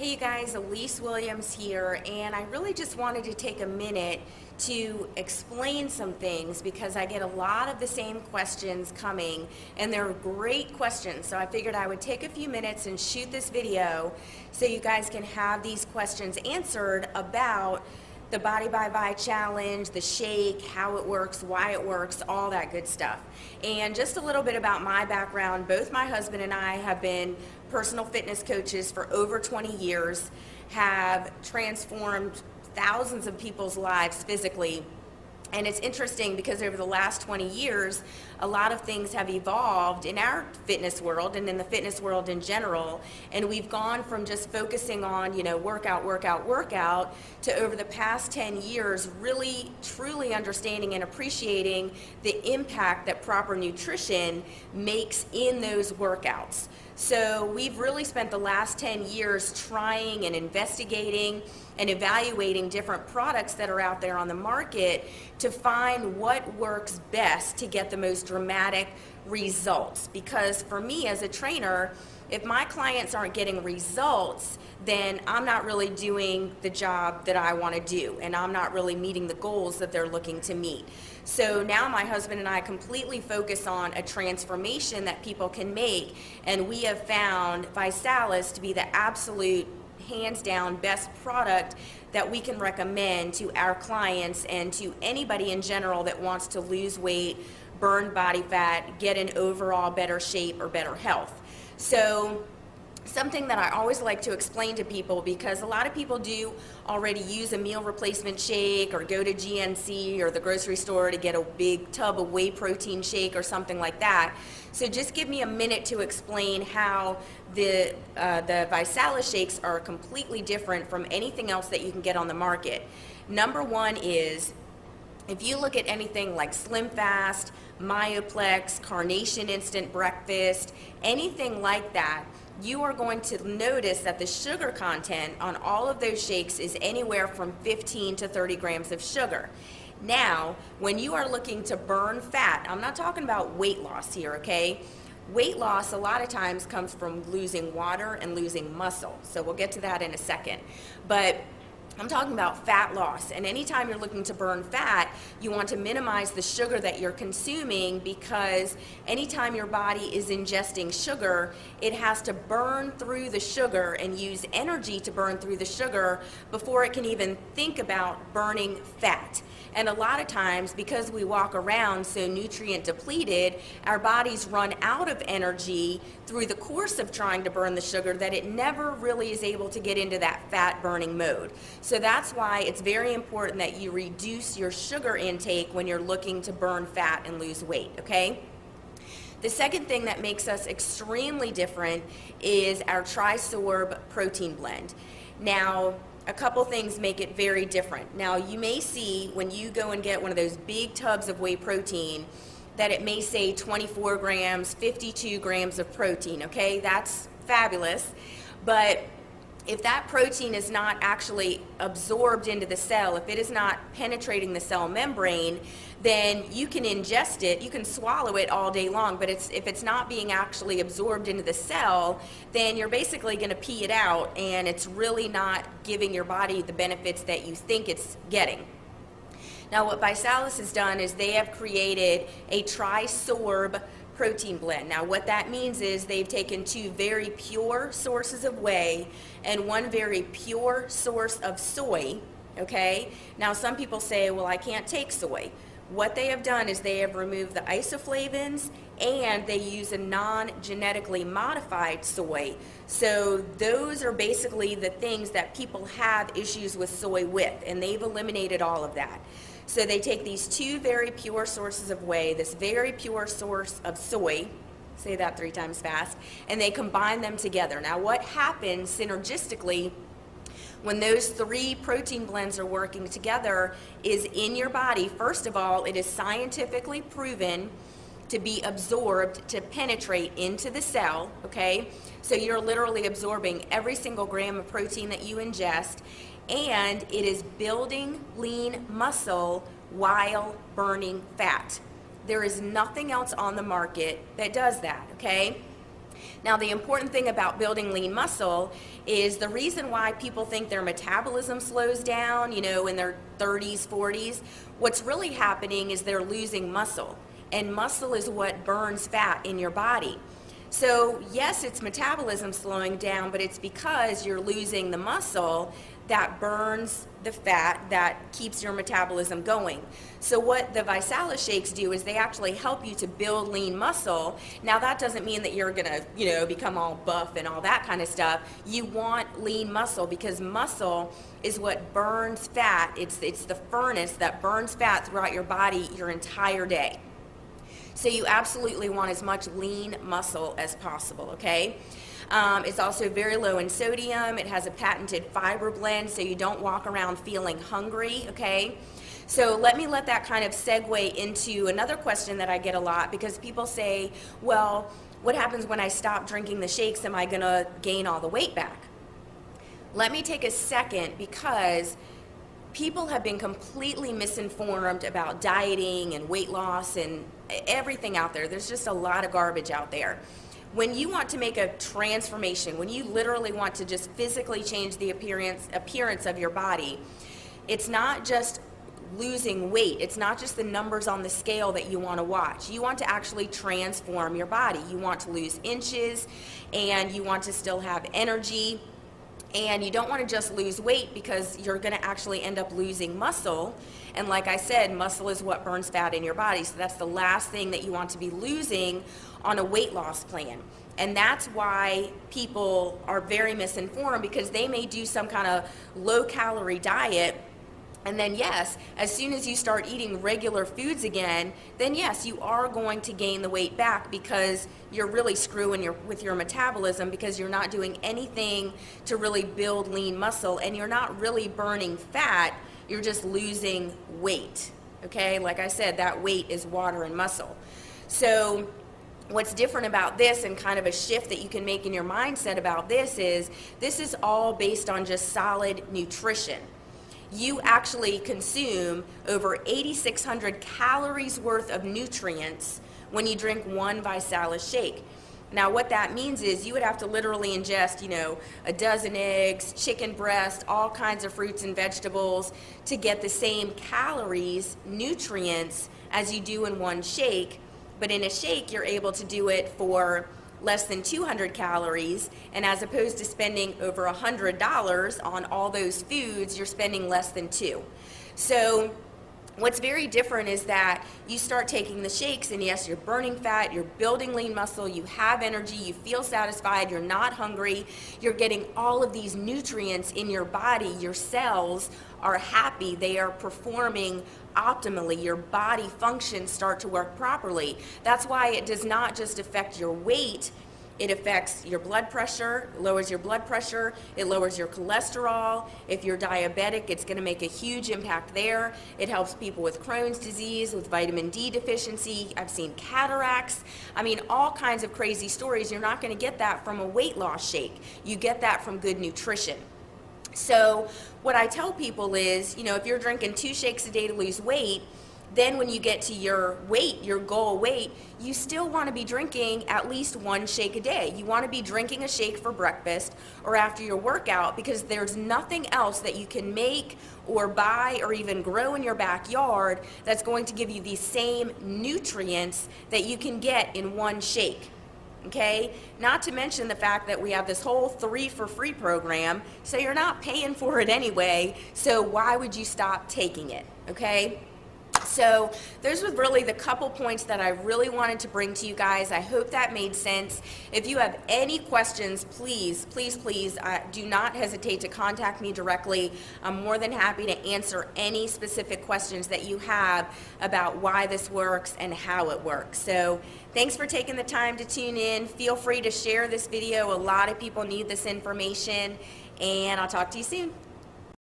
Hey you guys, Elise Williams here, and I really just wanted to take a minute to explain some things because I get a lot of the same questions coming, and they're great questions. So I figured I would take a few minutes and shoot this video so you guys can have these questions answered about the Body by Vi challenge, the shake, how it works, why it works, all that good stuff. And just a little bit about my background. Both my husband and I have been personal fitness coaches for over 20 years, have transformed thousands of people's lives physically. And it's interesting because over the last 20 years, a lot of things have evolved in our fitness world and in the fitness world in general. And we've gone from just focusing on, workout, workout, workout, to over the past 10 years, really, truly understanding and appreciating the impact that proper nutrition makes in those workouts. So we've really spent the last 10 years trying and investigating and evaluating different products that are out there on the market to find what works best to get the most dramatic results. Because for me as a trainer, if my clients aren't getting results, then I'm not really doing the job that I want to do, and I'm not really meeting the goals that they're looking to meet. So now my husband and I completely focus on a transformation that people can make, and we have found ViSalus to be the absolute hands down best product that we can recommend to our clients and to anybody in general that wants to lose weight, burn body fat, get in overall better shape or better health. So something that I always like to explain to people, because a lot of people do already use a meal replacement shake or go to GNC or the grocery store to get a big tub of whey protein shake or something like that. So just give me a minute to explain how the ViSalus shakes are completely different from anything else that you can get on the market. Number one is, if you look at anything like Slim Fast, Myoplex, Carnation Instant Breakfast, anything like that, you are going to notice that the sugar content on all of those shakes is anywhere from 15 to 30 grams of sugar. Now, when you are looking to burn fat, I'm not talking about weight loss here, okay? Weight loss a lot of times comes from losing water and losing muscle. So we'll get to that in a second. But I'm talking about fat loss, and anytime you're looking to burn fat, you want to minimize the sugar that you're consuming, because anytime your body is ingesting sugar, it has to burn through the sugar and use energy to burn through the sugar before it can even think about burning fat. And a lot of times, because we walk around so nutrient depleted, our bodies run out of energy through the course of trying to burn the sugar, that it never really is able to get into that fat burning mode. So that's why it's very important that you reduce your sugar intake when you're looking to burn fat and lose weight, okay? The second thing that makes us extremely different is our Tri-Sorb protein blend. Now, a couple things make it very different. Now, you may see when you go and get one of those big tubs of whey protein that it may say 24 grams, 52 grams of protein, okay? That's fabulous. But if that protein is not actually absorbed into the cell, if it is not penetrating the cell membrane, then you can ingest it, you can swallow it all day long, but if it's not being actually absorbed into the cell, then you're basically going to pee it out, and it's really not giving your body the benefits that you think it's getting. Now, what ViSalus has done is they have created a Tri-Sorb protein blend. Now, what that means is they've taken two very pure sources of whey and one very pure source of soy, okay? Now, some people say, well, I can't take soy. What they have done is they have removed the isoflavins, and they use a non-genetically modified soy. So those are basically the things that people have issues with soy with, and they've eliminated all of that. So they take these two very pure sources of whey, this very pure source of soy, say that 3 times fast, and they combine them together. Now, what happens synergistically when those 3 protein blends are working together is, in your body, first of all, it is scientifically proven to be absorbed, to penetrate into the cell, okay? So you're literally absorbing every single gram of protein that you ingest, and it is building lean muscle while burning fat. There is nothing else on the market that does that, okay? Now, the important thing about building lean muscle is the reason why people think their metabolism slows down, in their 30s, 40s, what's really happening is they're losing muscle. And muscle is what burns fat in your body. So yes, it's metabolism slowing down, but it's because you're losing the muscle that burns the fat that keeps your metabolism going. So what the ViSalus shakes do is they actually help you to build lean muscle. Now that doesn't mean that you're gonna, become all buff and all that kind of stuff. You want lean muscle because muscle is what burns fat. It's the furnace that burns fat throughout your body your entire day. So you absolutely want as much lean muscle as possible, okay? It's also very low in sodium. It has a patented fiber blend, so you don't walk around feeling hungry, okay? So let that kind of segue into another question that I get a lot, because people say, well, what happens when I stop drinking the shakes? Am I gonna gain all the weight back? Let me take a second, because people have been completely misinformed about dieting and weight loss and everything out there. There's just a lot of garbage out there. When you want to make a transformation, when you literally want to just physically change the appearance of your body, it's not just losing weight. It's not just the numbers on the scale that you want to watch. You want to actually transform your body. You want to lose inches, and you want to still have energy. And you don't want to just lose weight, because you're going to actually end up losing muscle. And like I said, muscle is what burns fat in your body. So that's the last thing that you want to be losing on a weight loss plan. And that's why people are very misinformed, because they may do some kind of low calorie diet. And then yes, as soon as you start eating regular foods again, then yes, you are going to gain the weight back, because you're really screwing with your metabolism, because you're not doing anything to really build lean muscle, and you're not really burning fat, you're just losing weight, okay? Like I said, that weight is water and muscle. So what's different about this, and kind of a shift that you can make in your mindset about this is all based on just solid nutrition. You actually consume over 8,600 calories worth of nutrients when you drink one ViSalus shake. Now what that means is you would have to literally ingest, a dozen eggs, chicken breast, all kinds of fruits and vegetables to get the same calories, nutrients, as you do in one shake. But in a shake, you're able to do it for less than 200 calories, and as opposed to spending over $100 on all those foods, you're spending less than $2. So what's very different is that you start taking the shakes, and yes, you're burning fat, you're building lean muscle, you have energy, you feel satisfied, you're not hungry, you're getting all of these nutrients in your body, your cells are happy, they are performing optimally, your body functions start to work properly. That's why it does not just affect your weight, it affects your blood pressure, lowers your blood pressure, it lowers your cholesterol. If you're diabetic, it's gonna make a huge impact there. It helps people with Crohn's disease, with vitamin D deficiency. I've seen cataracts. I mean, all kinds of crazy stories. You're not gonna get that from a weight loss shake. You get that from good nutrition. So what I tell people is, if you're drinking 2 shakes a day to lose weight, then when you get to your weight, your goal weight, you still want to be drinking at least 1 shake a day. You want to be drinking a shake for breakfast or after your workout, because there's nothing else that you can make or buy or even grow in your backyard that's going to give you the same nutrients that you can get in 1 shake. Okay, not to mention the fact that we have this whole 3 for free program, so you're not paying for it anyway, so why would you stop taking it? Okay, so those were really the couple points that I really wanted to bring to you guys. I hope that made sense. If you have any questions, please do not hesitate to contact me directly. I'm more than happy to answer any specific questions that you have about why this works and how it works. So thanks for taking the time to tune in. Feel free to share this video. A lot of people need this information, and I'll talk to you soon.